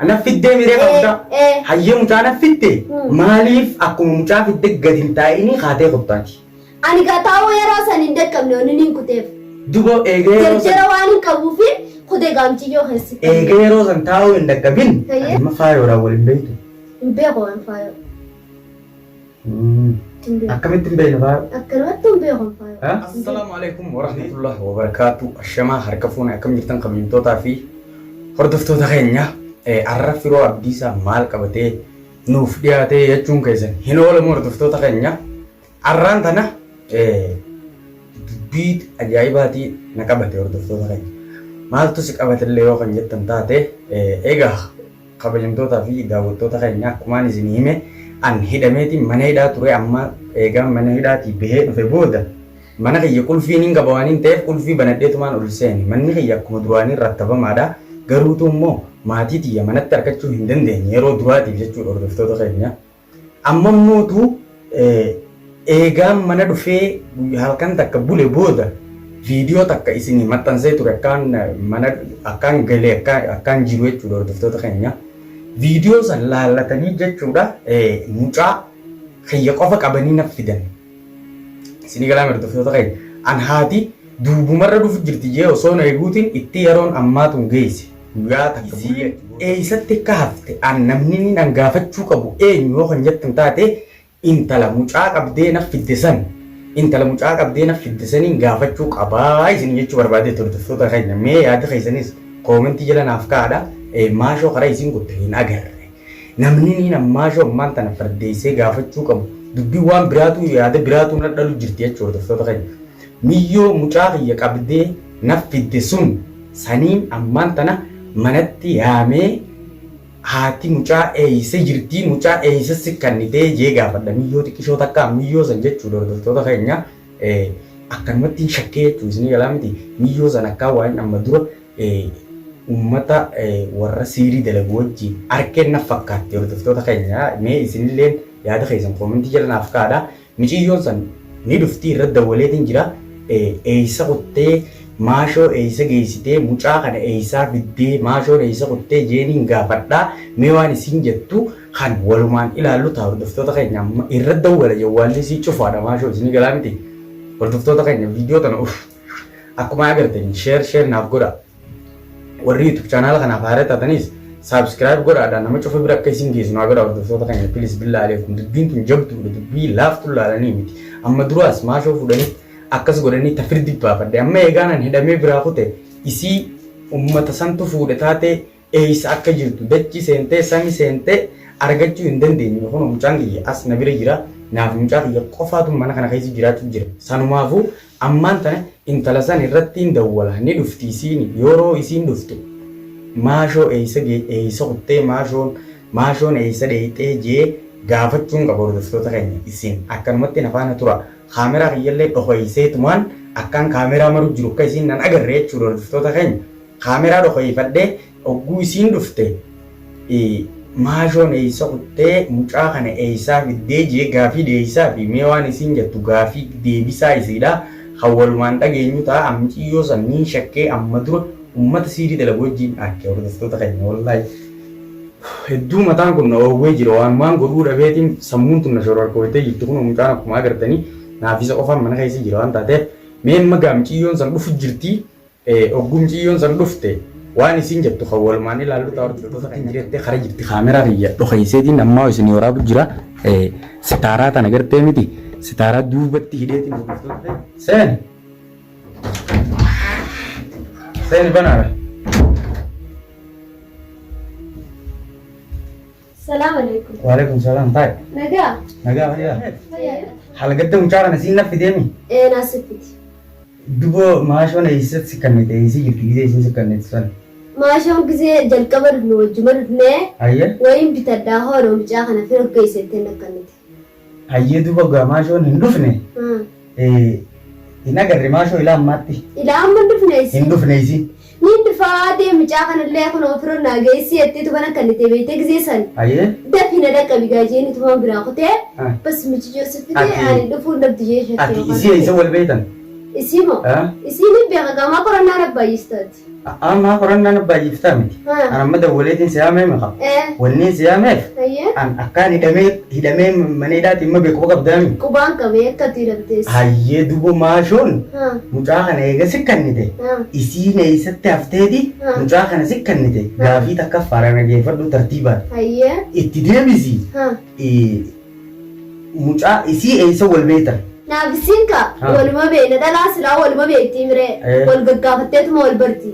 أنا في الدم ريكا هيا متانا في الدم ماليف أكو متانا في الدم قديم تايني خاتي خطاتي أنا قطعوا يا راسا ندك كم نونين كتير دوبو إيجي ترى واني كوفين خده قامتي جو خسي إيجي روزا تاو إندك قبين ما فايو راول البيت بيقو أن فايو أكمل تنبين فايو أكلمتهم بيقو فايو السلام عليكم ورحمة الله وبركاته الشما هركفون أكمل جتن قبين توتا في هردفتو تغينيا عرف فيرو عبديسا مال كبتي نوف دياتي يجون كيسن هنو ولا مردفتو تغينيا عران تنا بيت أجايباتي نكبتي هردفتو تغينيا مال تسك أبت اللي يوقن جتن تاتي إيغا قبلمتو تافي داوتو تغينيا كمان زنيمة أن هدمتي منهدا تري أما إيغا منهدا تبيه في بودا mana kiyya kulfii nin gabawaaniin ta'eef kulfii banadheetu maan ol seeni manni kiyya akkuma duraanii rattafamaadha garuutu immoo maatii tiyya manatti argachuu hin dandeenye yeroo duraatiif jechuudha hordoftoota keenya amma mootu eegaan mana dhufee halkan takka bule booda viidiyoo takka isinii maxxansee ture akkaan galee akkaan jiru jechuudha hordoftoota keenya viidiyoo san laallatanii jechuudha mucaa kiyya qofa qabanii naaf fidan sini galaan hordoftoota keenya an haati duubumarra dhufu jirti jee osoo na eeguutiin itti yeroon ammaatun geesse guyyaa takka bulee eessatti akka hafte an namni ni gaafachuu qabu eenyu yoo kan jettan taate intala mucaa qabdee naaf fidde san intala mucaa qabdee naaf fidde saniin gaafachuu qabaa isin jechuu barbaade hordoftoota keenya mee yaada keessanis koomentii jala naaf kaa'adha maashoo karaa isin gutte hin agarre namni ni maashoo ammaan tana fardeessee gaafachuu qabu dubbii waan biraatu yaada biraatu na dhalu jirti jechuudha hordoftoota keenya miyyoo mucaa kiyya qabdee naaf fidde sun saniin ammaan tana manatti yaamee haati mucaa eeyise jirti mucaa eeyise sikkannitee jee gaafadha miyyoo xiqqishoo takka miyyoo san jechuudha hordoftoota keenya akkanumatti shakkee jechuu isinii galaa miti miyyoo san akka waan amma dura ummata warra siirii dalagu wajjin arkeen na fakkaatti hordoftoota keenya mee isinillee yaada keessan koomentii jala naaf kaa'adha miciyyoon san ni dhuftii irra dawwaleetiin jira eeyisa kuttee maashoo eeyisa geessitee mucaa kana eeyisaa fiddee maashoon eeyisa kuttee jeeniin gaafadhaa mee waan isin jettu kan walumaan ilaallu ta'a hordoftoota keenya irra dawwala jawwaalli sii cufaadha maashoo isinii galaa miti hordoftoota keenya viidiyoo tana akkuma agartanii sheer naaf godha warri YouTube channel kanaaf haaraa taatanis subscribe godhaadha nama cufa bira akka isin geessu naa godha hordoftoota keenya please billahi alaykum dubbiin tun jabduudha dubbii laaftu laalanii miti amma duraas maashoo fuudhanii akkas godhanii tafirdi baafadhe amma eegaanan hidhamee biraa kute isii ummata santu fuudhe taate eeyisa akka jirtu dachi seentee sami seentee argachuu hin dandeenye kun mucaan kiyya as na bira jira naaf mucaa kiyya qofaatu mana kana keessa jiraachuu jira sanumaafuu ammaan tana intala san irratti hin dawwala ni dhufti isiin yeroo isiin dhuftu maashoo eeyisa kuttee maashoon eeyisa dheeyxee jee gaafachuun qaba hordoftoota keenya isin akkanumatti nafaana tura kaameraa kiyyallee dhokoyseetumaan akkaan kaameraa maru jiru akka isin nan agarre jechuudha hordoftoota keenya kaameraa dhokoyfadhee ogguu isiin dhufte maashoon eeyisa kuttee mucaa kana eeyisaa fiddee jee gaafii deeyisaa fi mee waan isin jettu gaafii deebisaa isiidha hawwalumaan dhageenyu ta'a amciyyoo sanniin shakkee amma dura ummata siirii dalagu wajjin akka hordoftoota keenya wallahi hedduu mataan kun na oowwee jira waan maan godhuu dhabeetiin sammuun tun na shororkootee jirtu kun mucaan akkuma agartanii naafisa qofaan mana keessa jira waan taateef mee magaa miciyyoon san dhufu jirti ogguu miciyyoon san dhufte waan isin jettu kan walumaan ilaallu ta'a hordoftoota keenya jettee kara jirti kaameraa kiyya dhokeesseetiin ammaa isin waraabu jira sitaaraa tana gartee miti sitaaraa duubatti hidheetiin hordoftoota seen سين بنارة السلام عليكم وعليكم السلام طيب نجا هيا حلقة مشارة نسينا في دمي ناسفتي دبو ما شلون يسد سكنت يسير كذا يسير سكنت سن ما شلون كذا جل كبر نوجمر نه هيا وين بتدا هو رمجا خنا في ركي ستين كنت هيا دبو ما شلون هندوفني inagarre maashoo ilaa ammaatti ilaa amma hindufneesi ni dhufaatee mucaa kanallee kun ofirra naageessi jetteetu bana kannite beekte gizeessan dafina dhaqqabi gaajeen ituma biraa kutee bas michi Joosef fitee ani dhufuun dhabdi jee shakkee ati isii isa wal beektan Isimo. Isini biya kagama korona na bayistati. Ama korona na bayiftami. Ana mada waletin siyame maka. Walni siyame. An akan hidame manidati mabe ko kabdami. Kuban kame katirabtes. Hayye dubo mashon. Mucaa kana eega sikkannite. Isii ne isatti hafteeti mucaa kana sikkannite. Gaafii takka farana geeffadhu tartiibaan. Hayye. Itti deebisi. Mucaa isii eessa wal beektan. Naafisinka waluma beena dhalaa silaa waluma beektii miree wal gaggaafatteetuma wal barti.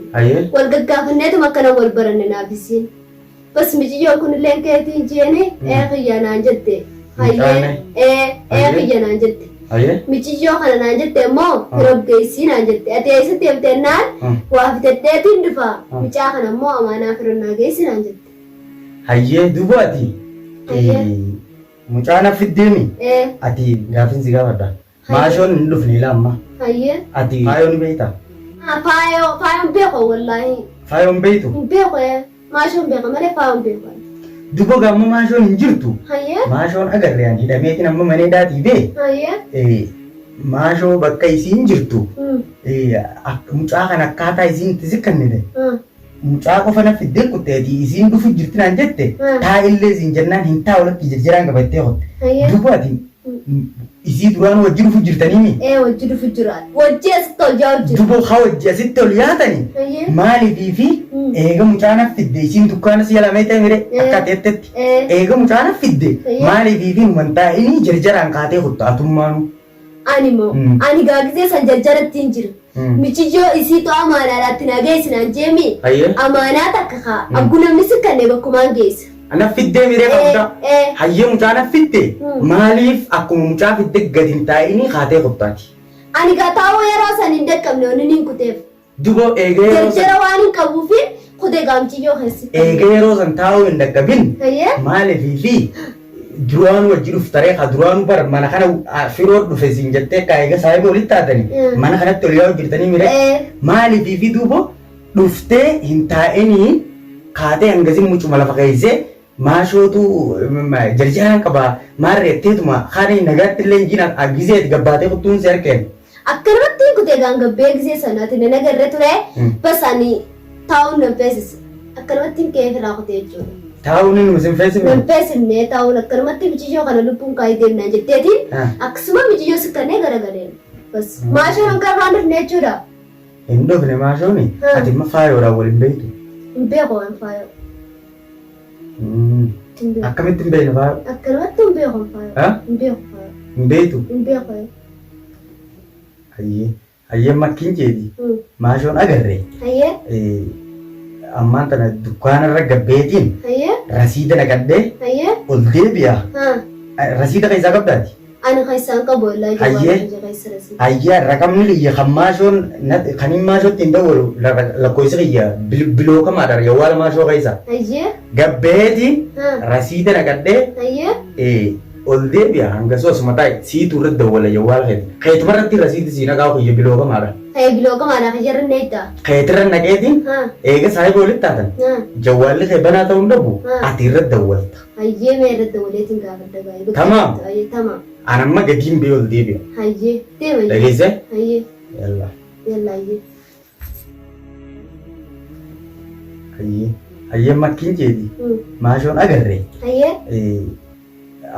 Wal gaggaafanneetuma akkana wal baranne naafisin. Bas mijiyyoo kunillee keetiin jeene eekiyya naan jette. Hayyee eekiyya naan jette. Mijiyyoo kana naan jette immoo firoggeessii naan jette. Ati eessatti himteennaan waa fiteddeetiin dhufa. Micaa kana immoo amaanaa firannaa geessi naan jette. Hayyee dubaati. Mucaan affiddeemi. Ati gaafinsi gaafadha. Maashoon hin dhufne lamma. Hayyee. Ati faayoon beektaa? Faayoon beeko wallaahi. Faayoon beektu? Beeko maashoon beeka malee faayoon beeko. Duba gaamma maashoon hin jirtu. Hayyee. Maashoon agarreen hidhameetiin amma manee daatii bee. Hayyee. Maashoo bakka isiin jirtu. Mucaa kana akkaataa isiin itti sikkannite. Mucaa qofa na fiddee kutteeti isiin dhufu jirti naan jette. Taa'illee isiin jennaan hin taa'u lakki jirjiraan qabattee hotte. Duba ati isii duraan wajji dhufu jirtanii? Wajji dhufu jiraan. Wajji asitti ol jaa'u jira. Duba haa wajji asitti ol yaatanii? Maaliifii fi eega mucaa na fidde isiin dukkaana si yalamee ta'e mire akka teettetti. Eega mucaa na fidde maaliifii fi mantaa inni jirjiraan kaatee hotta atummaanu. Ani gaagizee san jarjaratti hin jiru. Michiyyoo isii to'a amaanaadhaatti na geessinaan jeemi. Amaanaa takka kaa. Abbu namni sikkannee bakkumaan geessa. Ana fiddee miree qabda. Hayyee mucaa na fidde. Maaliif akkuma mucaa fidde gadi hin taa'inii kaatee qophaati. Ani gaa taa'uu yeroo san hin dhaqqabne onni niin kuteef. Dubo eegee yeroo san. Jarjara waan hin qabuufi kutee gaamchiyyoo keessi. Eegee yeroo san taa'uu hin dhaqqabin. Maaliifii fi duraan wajji dhuftaree ka duraan bar mana kana firoo dhufe siin jettee ka eega saayiba walitti taatanii mana kanatti ol yaa'u jirtanii mire maaliifii fi duuba dhuftee hin taa'inii kaatee hangasin mucuma lafa keessee maashootu jarjaraan qaba maarreetteetuma kaanii nagaatti illee injiin gizeeti gabbaatee kuttuun si harkeen. Akkanumatti kutee gaangabbee gizee sanaati na nagarre ture basaanii taa'uun nan feesise akkanumatti hin kee firaa kutee jechuudha. Taa'uun inni musin feesime? Nan feesimnee taa'uun akkanumatti michiyyoo kana lubbuun kaayee deemnaan jetteetiin akkasuma michiyyoo sikkannee garagaleen. Bas maashoon hanqar waan dhufne jechuudha. Hin dhufne maashooni? Ati immoo faayoodhaan waliin beektu? Hin beeku waan faayoo. Akkamitti hin beekne faayoo? Akkanumatti hin beeku faayoo. Hin beeku faayoo. Hin beektu? Hin beeku. Hayyee makkiin jeeti. Maashoon agarree. Hayyee. Ammaan tana dukkaanarra gabbeetiin rasiida naqaddee ol deebi'a. Rasiida keessaa qabdaati? Ani keessaan qabu wallahi. Hayyee raqamni kiyya kan maashoon kan hin maashootti hin dawwalu lakkoofsa kiyya bilookamaadha yawwaala maashoo keessa. Gabbeetiin rasiida naqaddee ol deebi'a hanga soosuma taa'e siitu irratti dawwala yawwaala keessa. Keetuma irratti rasiidi sii naqaa kiyya bilookamaadha. Bilookamaadha fayyarri neetta. Keetirra naqeetiin eega saayiba walitti taatan jawwaalli kee banaa ta'uu hin dhabu ati irratti dawwalta. Hayyee mee irratti dawwaleetiin gaafadha baay'ee. Tamaam. Tamaam. An amma gadiin bee ol deebi'a. Hayyee deema. Dhageesse? Hayyee. Yalla. Yalla hayyee. Hayyee makkiin jeeti. Maashoon agarree. Hayyee.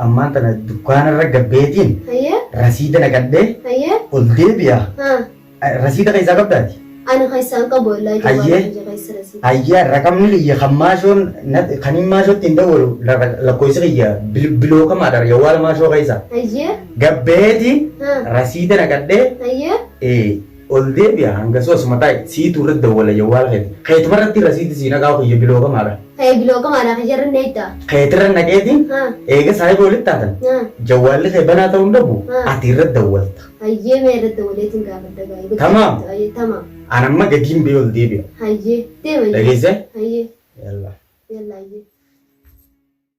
Ammaan tana dukkaanarra gabbeetiin rasiida naqaddee ol deebi'a. Rasiida keessaa qabdaati? Ani keessaan qabu wallahi. Hayyee raqamni kiyya kan maashoon kan hin maashootti hin dawwalu lakkoofsa kiyya bilookamaadha yawwaala maashoo keessa. Gabbeetiin rasiida naqaddee ol deebi'a hanga soosuma taa'e siitu irratti dawwala yawwaala keessa. Keetuma irratti rasiidi sii naqaa kiyya bilookamaadha. Bilookamaadha fayyarri neetta. Keetirra naqeetiin eega saayiba walitti taatan jawwaalli kee banaa ta'uu hin dhabu ati irratti dawwalta. Hayyee mee irratti dawwaleetiin gaafadha baay'ee. Tamaam. Tamaam. An amma gadiin bee ol deebi'a. Hayyee deema. Dhageesse? Hayyee. Yalla. Yalla hayyee.